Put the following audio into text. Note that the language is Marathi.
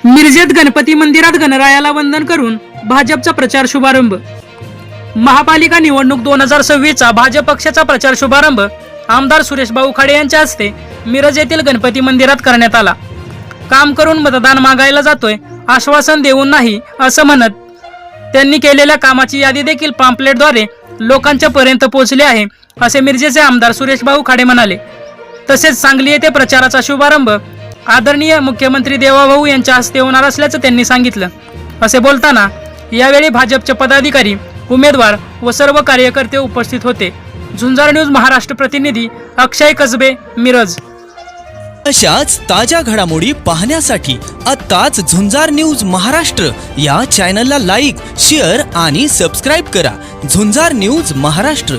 मिरजेत गणपती मंदिरात गणरायाला वंदन करून भाजपचा प्रचार शुभारंभ। महापालिका निवडणूक 2026चा भाजप पक्षाचा प्रचार शुभारंभ आमदार सुरेश भाऊ खाडे यांच्या हस्ते मिरज येथील गणपती मंदिरात करण्यात आला। काम करून मतदान मागायला जातोय, आश्वासन देऊन नाही असं म्हणत त्यांनी केलेल्या कामाची यादी देखील पॅम्पलेटद्वारे लोकांच्या पर्यंत पोहोचली आहे, असे मिरजेचे आमदार सुरेश भाऊ खाडे म्हणाले। तसेच सांगली येथे प्रचाराचा शुभारंभ आदरणीय मुख्यमंत्री देवाभाऊ यांच्या हस्ते होणार असल्याचं त्यांनी सांगितलं। असे बोलताना यावेळी भाजपचे पदाधिकारी, उमेदवार व सर्व कार्यकर्ते उपस्थित होते। झुंजार न्यूज महाराष्ट्र प्रतिनिधी अक्षय कसबे, मिरज। अशाच ताज्या घडामोडी पाहण्यासाठी आत्ताच झुंजार न्यूज महाराष्ट्र या चॅनलला लाईक, शेअर आणि सबस्क्राईब करा। झुंजार न्यूज महाराष्ट्र।